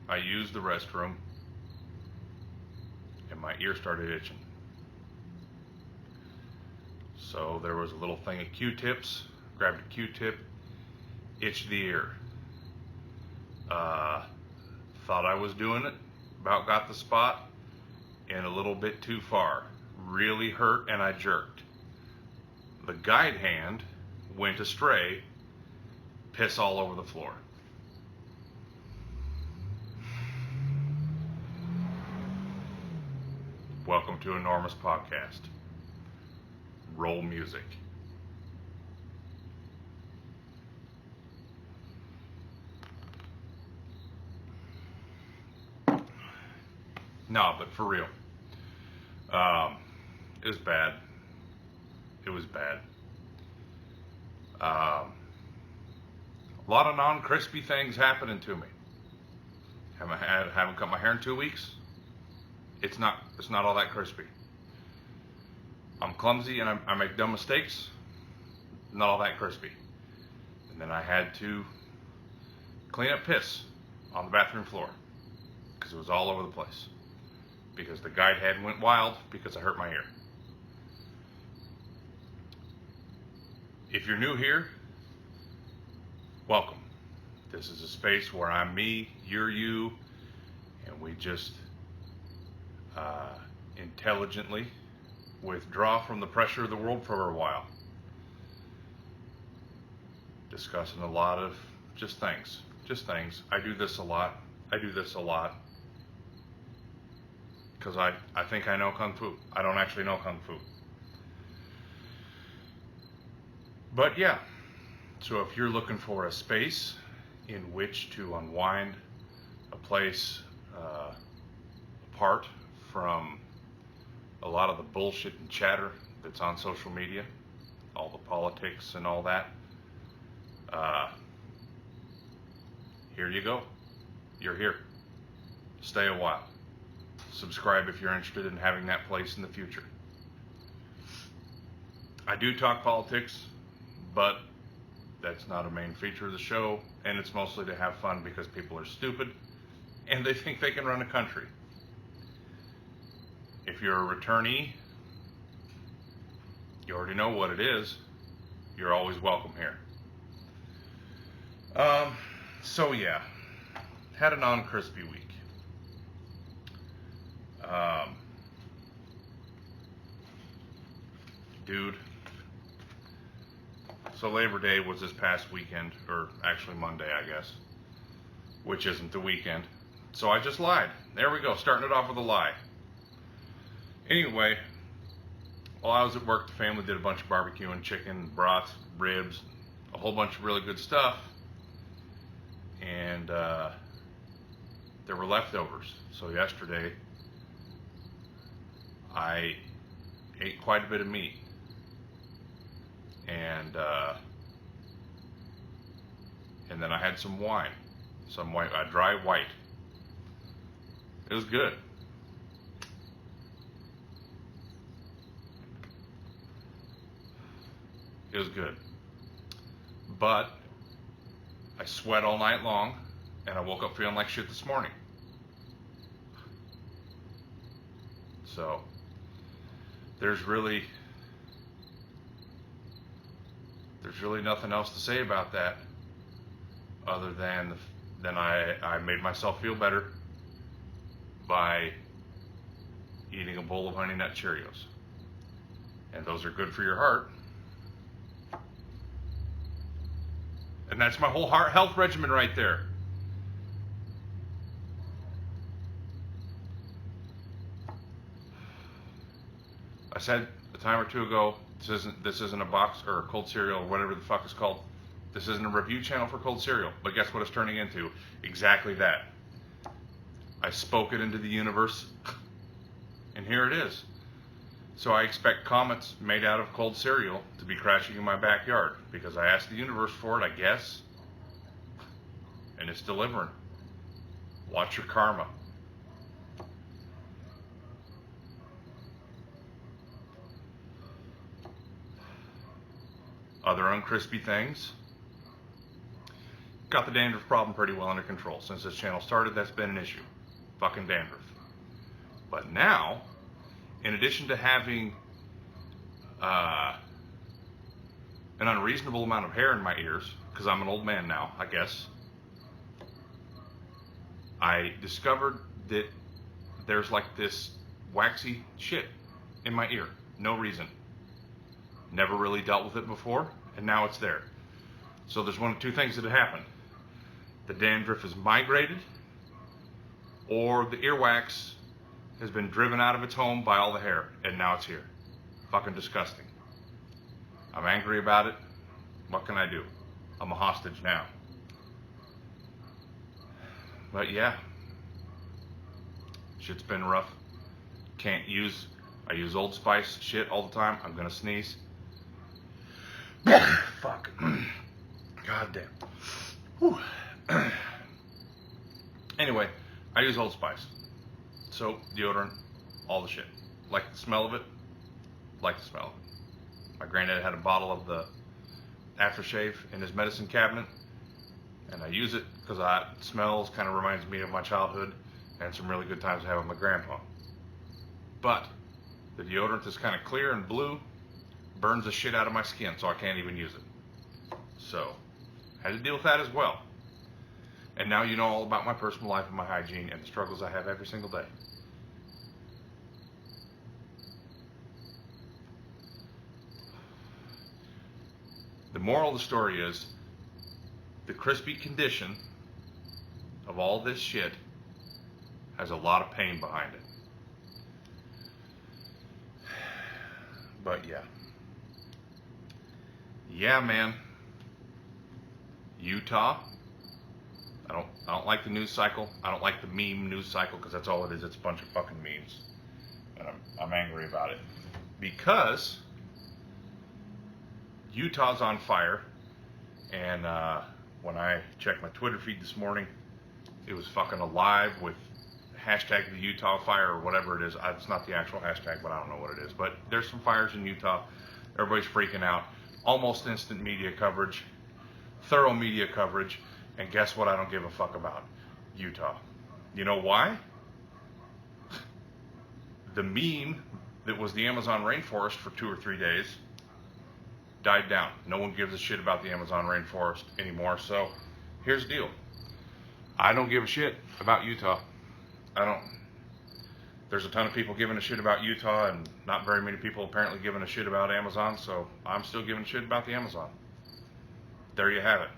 I used the restroom and my ear started itching. So there was a little thing of Q-tips, grabbed a Q-tip, itched the ear. Thought I was doing it, about got the spot, and a little bit too far. Really hurt and I jerked. The guide hand went astray, piss all over the floor. Welcome to Enormous Podcast. Roll music. No, but for real. It was bad. It was bad. A lot of non-crispy things happening to me. Haven't cut my hair in 2 weeks. It's not all that crispy. I'm clumsy and I make dumb mistakes. Not all that crispy. And then I had to clean up piss on the bathroom floor because it was all over the place. Because the guide hand went wild because I hurt my ear. If you're new here, welcome. This is a space where I'm me, you're you, and we just intelligently withdraw from the pressure of the world for a while. Discussing a lot of just things. I do this a lot. Because I think I know Kung Fu. I don't actually know Kung Fu. But yeah, so if you're looking for a space in which to unwind, a place apart from a lot of the bullshit and chatter that's on social media, all the politics and all that, here you go. You're here. Stay a while. Subscribe if you're interested in having that place in the future. I do talk politics, but that's not a main feature of the show, and it's mostly to have fun because people are stupid and they think they can run a country. If you're a returnee, you already know what it is. You're always welcome here. So yeah, had a non-crispy week. Dude, so Labor Day was this past weekend, or actually Monday, I guess, which isn't the weekend. So I just lied. There we go, starting it off with a lie. Anyway, while I was at work, the family did a bunch of barbecuing, chicken, broth, ribs, a whole bunch of really good stuff. And there were leftovers. So yesterday, I ate quite a bit of meat. And then I had some wine, a dry white. It was good. It was good. But I sweat all night long, and I woke up feeling like shit this morning. So there's really nothing else to say about that other than I made myself feel better by eating a bowl of Honey Nut Cheerios. And those are good for your heart. And that's my whole heart health regimen right there. I said a time or two ago, this isn't a box or a cold cereal or whatever the fuck it's called. This isn't a review channel for cold cereal. But guess what it's turning into? Exactly that. I spoke it into the universe, and here it is. So I expect comets made out of cold cereal to be crashing in my backyard because I asked the universe for it, I guess. And it's delivering. Watch your karma. Other uncrispy things. got the dandruff problem pretty well under control. Since this channel started, that's been an issue. Fucking dandruff. But now, in addition to having an unreasonable amount of hair in my ears, because I'm an old man now, I guess, I discovered that there's like this waxy shit in my ear. No reason. Never really dealt with it before, and now it's there. So there's one of two things that have happened. The dandruff has migrated, or the earwax has been driven out of its home by all the hair, and now it's here. Fucking disgusting. I'm angry about it. What can I do? I'm a hostage now. But yeah, shit's been rough. I use Old Spice shit all the time. I'm gonna sneeze. Fuck. God damn. Whew. Anyway, I use Old Spice. Soap, deodorant, all the shit. Like the smell of it. Like the smell of it. My granddad had a bottle of the aftershave in his medicine cabinet, and I use it because it smells, kind of reminds me of my childhood and some really good times I had with my grandpa. But the deodorant is kind of clear and blue, burns the shit out of my skin, so I can't even use it. So, had to deal with that as well. And now you know all about my personal life and my hygiene and the struggles I have every single day. The moral of the story is, the crispy condition of all this shit has a lot of pain behind it. But yeah. Yeah, man. Utah. I don't like the news cycle. I don't like the meme news cycle because that's all it is. It's a bunch of fucking memes. And I'm angry about it. Because Utah's on fire. And when I checked my Twitter feed this morning, it was fucking alive with hashtag the Utah fire or whatever it is. It's not the actual hashtag, but I don't know what it is. But there's some fires in Utah. Everybody's freaking out. Almost instant media coverage. Thorough media coverage. And guess what I don't give a fuck about? Utah. You know why? The meme that was the Amazon rainforest for 2 or 3 days died down. No one gives a shit about the Amazon rainforest anymore. So here's the deal. I don't give a shit about Utah. I don't. There's a ton of people giving a shit about Utah and not very many people apparently giving a shit about Amazon. So I'm still giving a shit about the Amazon. There you have it.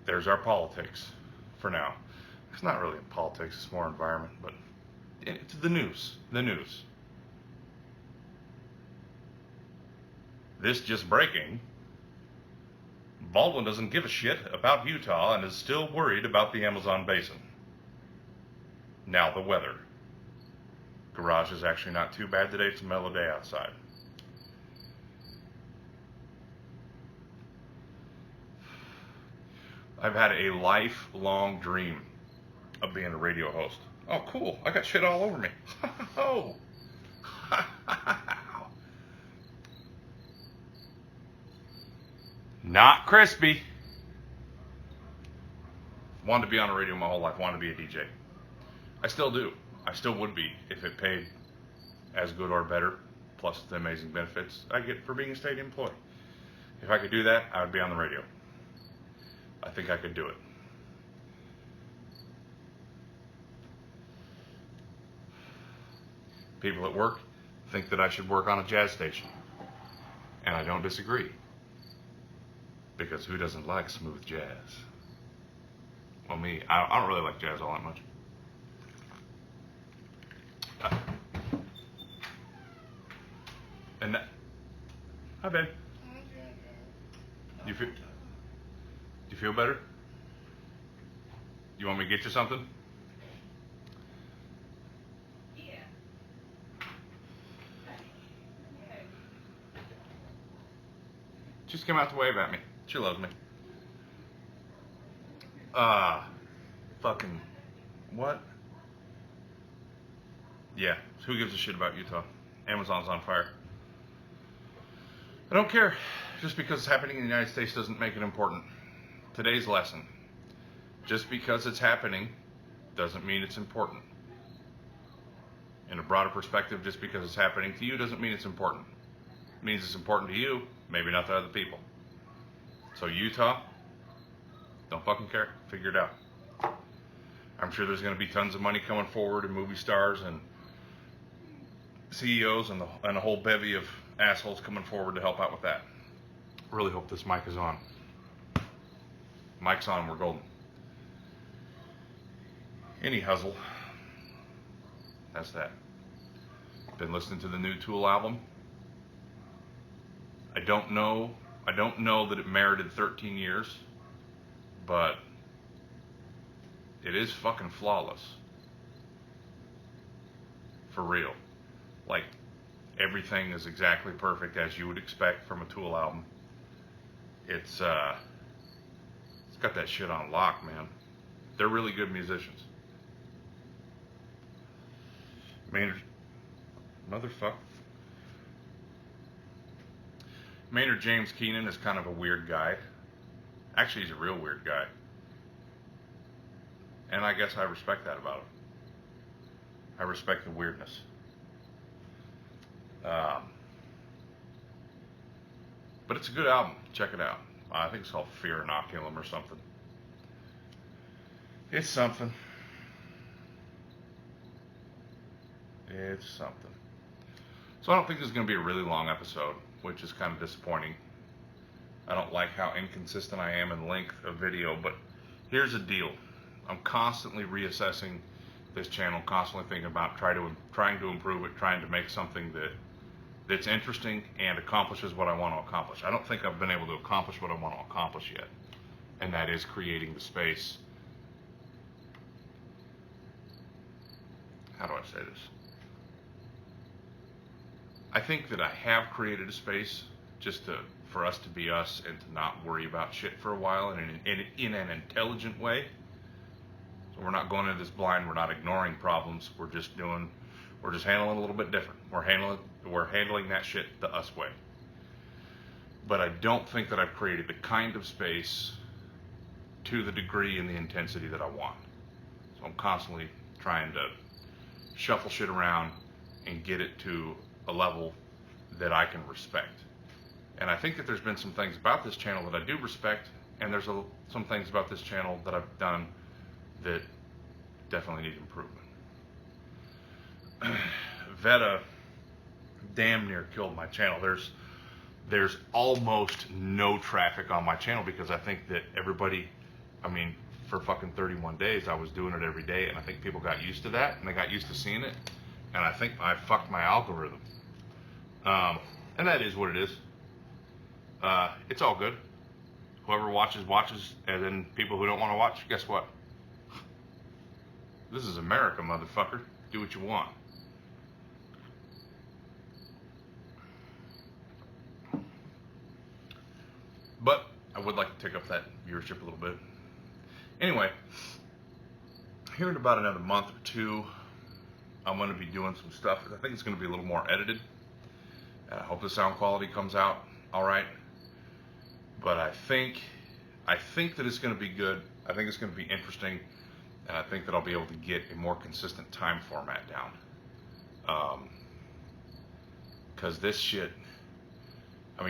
There's our politics for now. It's not really politics, it's more environment, but it's the news. The news. This just breaking. Baldwin doesn't give a shit about Utah and is still worried about the Amazon basin. Now the weather. Garage is actually not too bad today. It's a mellow day outside. I've had a lifelong dream of being a radio host. Oh, cool. I got shit all over me. Oh. Not crispy. Wanted to be on the radio my whole life. Wanted to be a DJ. I still do. I still would be if it paid as good or better, plus the amazing benefits I get for being a state employee. If I could do that, I would be on the radio. I think I could do it. People at work think that I should work on a jazz station. And I don't disagree. Because who doesn't like smooth jazz? Well, me, I don't really like jazz all that much. And that, hi, babe. Do you feel better? You want me to get you something? Yeah. Just came out to wave at me. She loves me. Fucking, what? Yeah, who gives a shit about Utah? Amazon's on fire. I don't care. Just because it's happening in the United States doesn't make it important. today's lesson. Just because it's happening doesn't mean it's important. In a broader perspective, just because it's happening to you doesn't mean it's important. It means it's important to you, maybe not to other people. So Utah, don't fucking care. Figure it out. I'm sure there's going to be tons of money coming forward, and movie stars and CEOs and a whole bevy of assholes coming forward to help out with that. Really hope this mic is on. Mic's on, we're golden. Any hustle. That's that. Been listening to the new Tool album. I don't know that it merited 13 years, but it is fucking flawless. For real. Like, everything is exactly perfect as you would expect from a Tool album. It's got that shit on lock, man. They're really good musicians. Maynard James Keenan is kind of a weird guy. Actually, he's a real weird guy. And I guess I respect that about him. I respect the weirdness. But it's a good album. Check it out. I think it's called Fear Inoculum or something. It's something. It's something. So I don't think this is going to be a really long episode, which is kind of disappointing. I don't like how inconsistent I am in length of video, but here's the deal. I'm constantly reassessing this channel, constantly thinking about trying to improve it, trying to make something that's interesting and accomplishes what I want to accomplish. I don't think I've been able to accomplish what I want to accomplish yet, and that is creating the space. How do I say this? I think that I have created a space just for us to be us and to not worry about shit for a while in an intelligent way. So we're not going into this blind. We're not ignoring problems. We're just handling a little bit different. We're handling that shit the us way. But I don't think that I've created the kind of space to the degree and the intensity that I want. So I'm constantly trying to shuffle shit around and get it to a level that I can respect. And I think that there's been some things about this channel that I do respect, and there's some things about this channel that I've done that definitely need improvement. Veta damn near killed my channel. There's almost no traffic on my channel because I think that everybody, for fucking 31 days I was doing it every day, and I think people got used to that, and they got used to seeing it, and I think I fucked my algorithm. And that is what it is. It's all good. Whoever watches, and then people who don't want to watch, guess what? This is America, motherfucker. Do what you want. But I would like to take up that viewership a little bit. Anyway, here in about another month or two, I'm going to be doing some stuff. I think it's going to be a little more edited. I hope the sound quality comes out all right. But I think that it's going to be good. I think it's going to be interesting. And I think that I'll be able to get a more consistent time format down. Because this shit,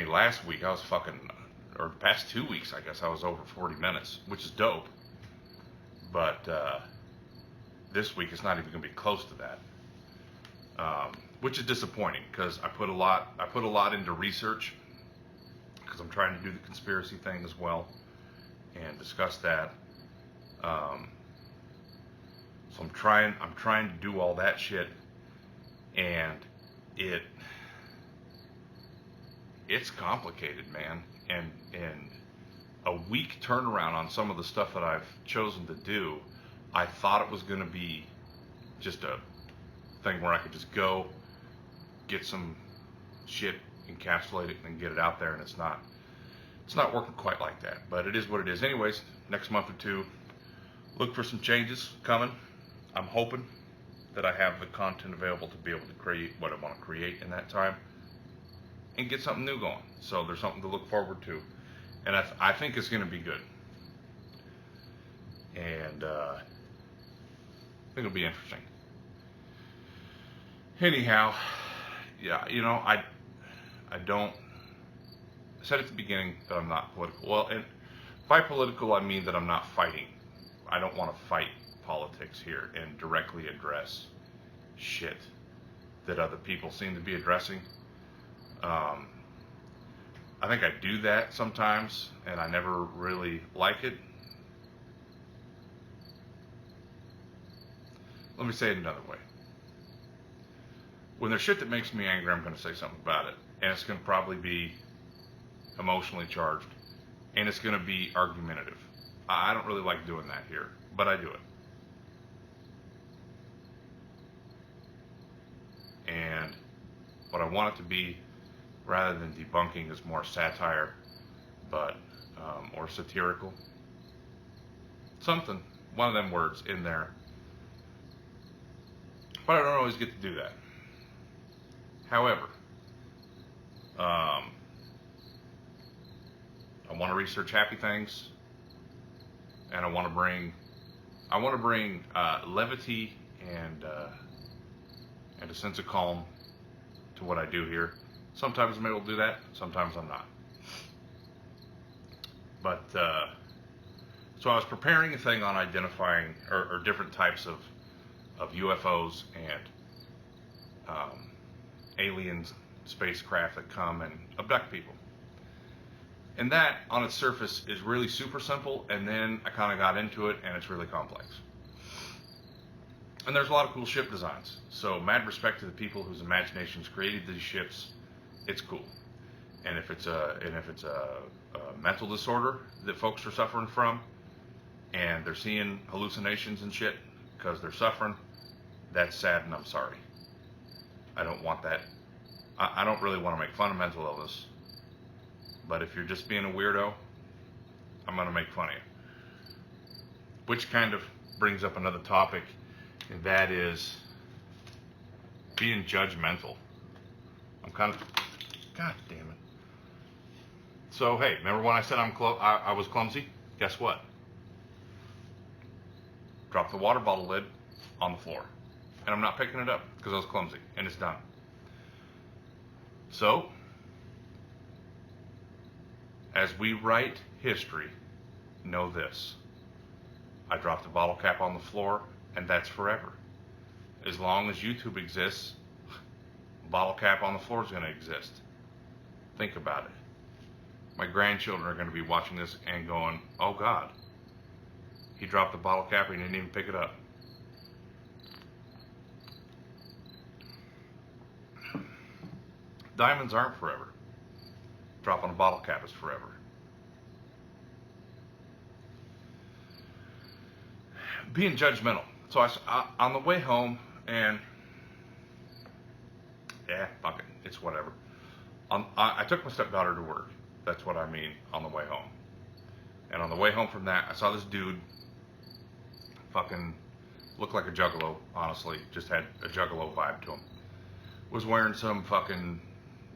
last week I was or the past 2 weeks, I guess, I was over 40 minutes, which is dope. But this week it's not even going to be close to that. Which is disappointing because I put a lot into research because I'm trying to do the conspiracy thing as well and discuss that. So I'm trying to do all that shit, and it's complicated, man. And a week turnaround on some of the stuff that I've chosen to do, I thought it was going to be just a thing where I could just go get some shit, encapsulate it, and get it out there, and it's not working quite like that, but it is what it is. Anyways, next month or two, look for some changes coming. I'm hoping that I have the content available to be able to create what I want to create in that time and get something new going. So there's something to look forward to, and I think it's going to be good. and I think it'll be interesting. Anyhow, yeah, I don't. I said at the beginning that I'm not political. Well, and by political, I mean that I'm not fighting. I don't want to fight politics here and directly address shit that other people seem to be addressing. I think I do that sometimes, and I never really like it. Let me say it another way. When there's shit that makes me angry, I'm going to say something about it. And it's going to probably be emotionally charged. And it's going to be argumentative. I don't really like doing that here, but I do it. And what I want it to be, rather than debunking, is more satire, but or satirical. Something, one of them words in there. But I don't always get to do that. However, I want to research happy things, and I want to bring levity and a sense of calm to what I do here. Sometimes I'm able to do that. Sometimes I'm not. But so I was preparing a thing on identifying or different types of UFOs and aliens, spacecraft that come and abduct people. And that, on its surface, is really super simple, and then I kind of got into it, and it's really complex. And there's a lot of cool ship designs. So, mad respect to the people whose imaginations created these ships. It's cool. And if it's a mental disorder that folks are suffering from, and they're seeing hallucinations and shit because they're suffering, that's sad, and I'm sorry. I don't want that. I don't really want to make fun of mental illness. But if you're just being a weirdo, I'm going to make fun of you. Which kind of brings up another topic, and that is being judgmental. I'm kind of, God damn it. So, hey, remember when I said I was clumsy? Guess what? Drop the water bottle lid on the floor. And I'm not picking it up because I was clumsy, and it's done. So, as we write history, know this. I dropped a bottle cap on the floor, and that's forever. As long as YouTube exists, a bottle cap on the floor is going to exist. Think about it. My grandchildren are going to be watching this and going, oh God, he dropped the bottle cap and he didn't even pick it up. Diamonds aren't forever. Dropping a bottle cap is forever. Being judgmental. So I on the way home, and yeah, fuck it, it's whatever. I took my stepdaughter to work. That's what I mean on the way home. And on the way home from that, I saw this dude fucking looked like a juggalo, honestly. Just had a juggalo vibe to him. Was wearing some fucking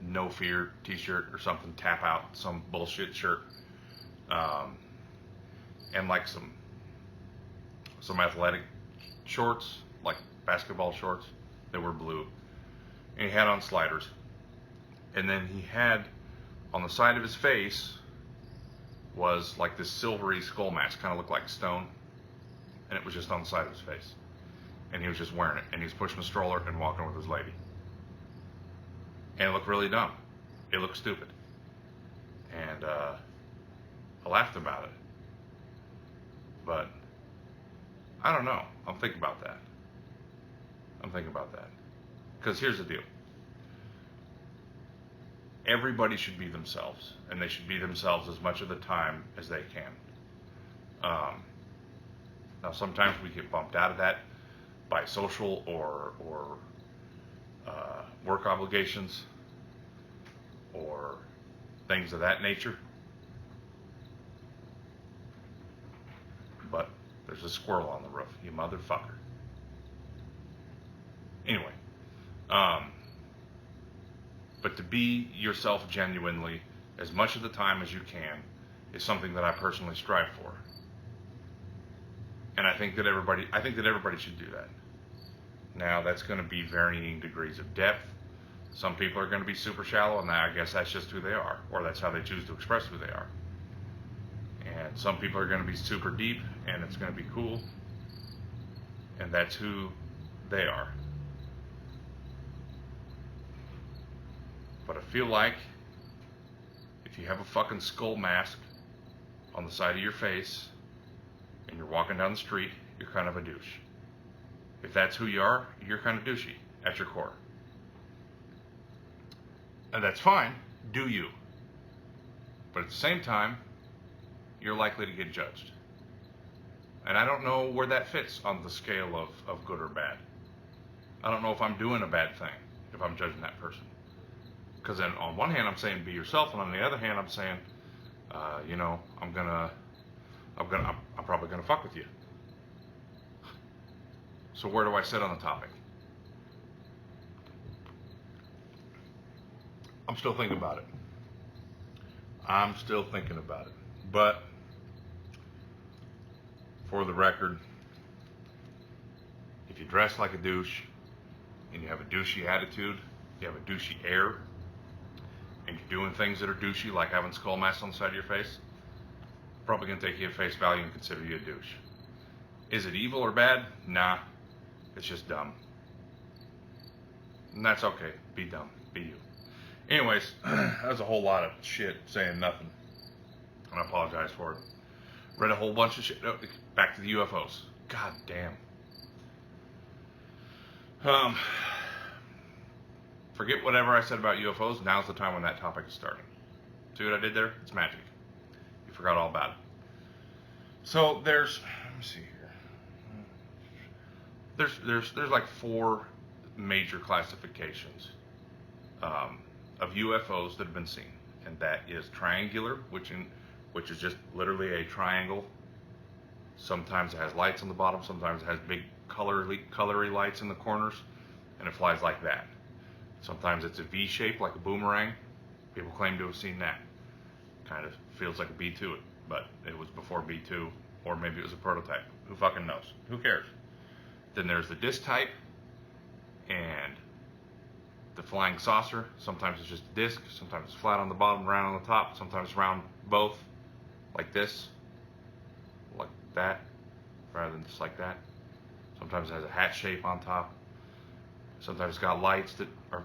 No Fear t-shirt or something, tap out, some bullshit shirt. And like some athletic shorts, like basketball shorts that were blue. And he had on sliders. And then he had, on the side of his face, was like this silvery skull mask, kind of looked like stone. And it was just on the side of his face. And he was just wearing it. And he was pushing a stroller and walking with his lady. And it looked really dumb. It looked stupid. And I laughed about it. But I don't know. I'm thinking about that. Because here's the deal. Everybody should be themselves. And they should be themselves as much of the time as they can. Now, sometimes we get bumped out of that by social or work obligations or things of that nature. But there's a squirrel on the roof, you motherfucker. Anyway, but to be yourself genuinely as much of the time as you can is something that I personally strive for. And I think that everybody should do that. Now, that's going to be varying degrees of depth. Some people are going to be super shallow, and I guess that's just who they are, or that's how they choose to express who they are. And some people are going to be super deep, and it's going to be cool, and that's who they are. But I feel like if you have a fucking skull mask on the side of your face and you're walking down the street, you're kind of a douche. If that's who you are, you're kind of douchey at your core. And that's fine, do you. But at the same time, you're likely to get judged. And I don't know where that fits on the scale of good or bad. I don't know if I'm doing a bad thing if I'm judging that person. Because then on one hand I'm saying be yourself, and on the other hand I'm saying, I'm probably gonna fuck with you. So where do I sit on the topic? I'm still thinking about it. But for the record, if you dress like a douche and you have a douchey attitude, you have a douchey air, and you're doing things that are douchey, like having skull masks on the side of your face, probably gonna take you at face value and consider you a douche. Is it evil or bad? Nah, it's just dumb. And that's okay. Be dumb. Be you. Anyways, that was a whole lot of shit saying nothing. And I apologize for it. Read a whole bunch of shit. Oh, back to the UFOs. God damn. Forget whatever I said about UFOs. Now's the time when that topic is starting. See what I did there? It's magic. You forgot all about it. So let me see here. There's like 4 major classifications of UFOs that have been seen, and that is triangular, which is just literally a triangle. Sometimes it has lights on the bottom, sometimes it has big colory lights in the corners, and it flies like that. Sometimes it's a V shape like a boomerang. People claim to have seen that. Kind of feels like a B-2, but it was before B-2, or maybe it was a prototype. Who fucking knows? Who cares? Then there's the disc type, and the flying saucer. Sometimes it's just a disc, sometimes it's flat on the bottom, round on the top, sometimes round both, like this, like that, rather than just like that. Sometimes it has a hat shape on top. Sometimes it's got lights that are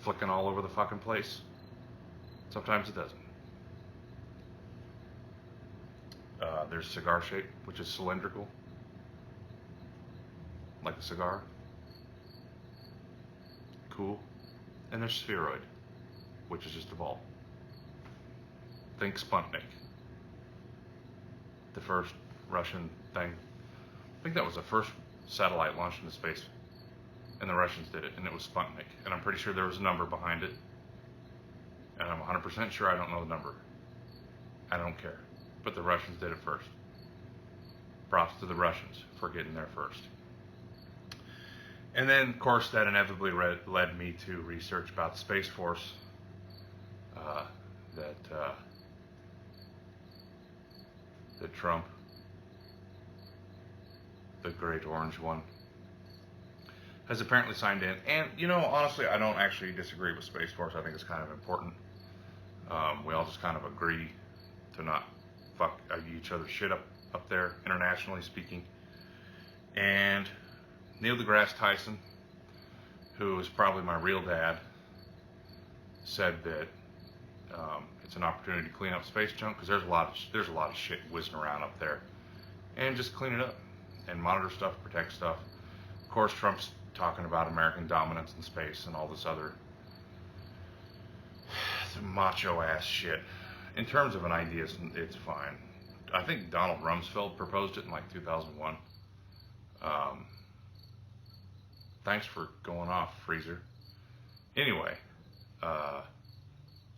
flicking all over the fucking place. Sometimes it doesn't. There's cigar shape, which is cylindrical, like a cigar. Cool. And there's spheroid, which is just a ball. Think Sputnik, the first Russian thing. I think that was the first satellite launched into space, and the Russians did it, and it was Sputnik. And I'm pretty sure there was a number behind it, and I'm 100% sure I don't know the number. I don't care. But the Russians did it first. Props to the Russians for getting there first. And then, of course, that inevitably led me to research about the Space Force. That Trump, the Great Orange One, has apparently signed in. And, honestly, I don't actually disagree with Space Force. I think it's kind of important. We all just kind of agree to not fuck each other's shit up there, internationally speaking. And Neil deGrasse Tyson, who is probably my real dad, said that it's an opportunity to clean up space junk, because there's a lot of shit whizzing around up there, and just clean it up and monitor stuff, protect stuff. Of course, Trump's talking about American dominance in space and all this other macho ass shit. In terms of an idea, it's fine. I think Donald Rumsfeld proposed it in like 2001. Thanks for going off, Freezer. Anyway,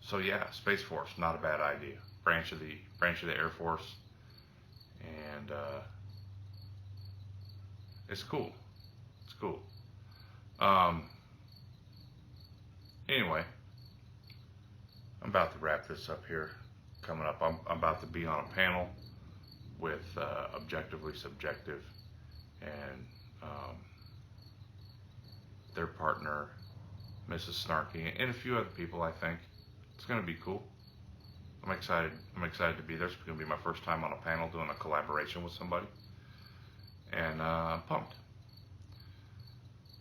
so yeah, Space Force, not a bad idea. Branch of the Air Force, and it's cool. It's cool. Anyway, I'm about to wrap this up here. Coming up, I'm about to be on a panel with Objectively Subjective and their partner, Mrs. Snarky, and a few other people. I think it's going to be cool. I'm excited. I'm excited to be there. It's going to be my first time on a panel doing a collaboration with somebody, and I'm pumped.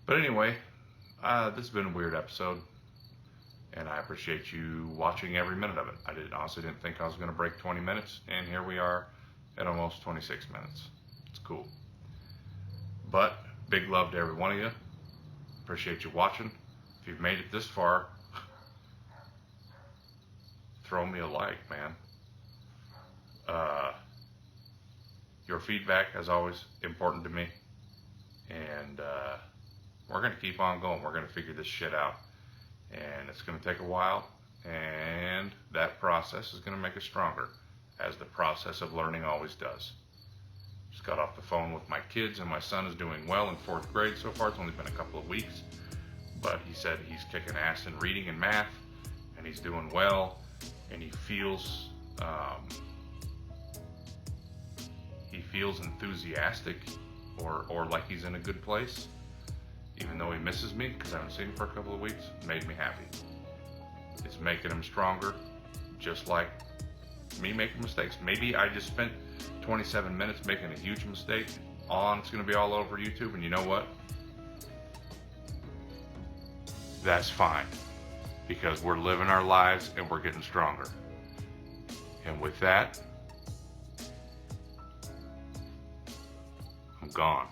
But anyway, this has been a weird episode, and I appreciate you watching every minute of it. I honestly didn't think I was going to break 20 minutes, and here we are at almost 26 minutes. It's cool. But big love to every one of you. Appreciate you watching. If you've made it this far, throw me a like, man. Your feedback, as always, important to me. And we're going to keep on going. We're going to figure this shit out. And it's going to take a while. And that process is going to make us stronger, as the process of learning always does. Just got off the phone with my kids, and my son is doing well in 4th grade so far. It's only been a couple of weeks. But he said he's kicking ass in reading and math, and he's doing well, and he feels enthusiastic or like he's in a good place, even though he misses me because I haven't seen him for a couple of weeks. It made me happy. It's making him stronger, just like me making mistakes. Maybe I just spent 27 minutes making a huge mistake. It's going to be all over YouTube, and you know what? That's fine, because we're living our lives and we're getting stronger. And with that, I'm gone.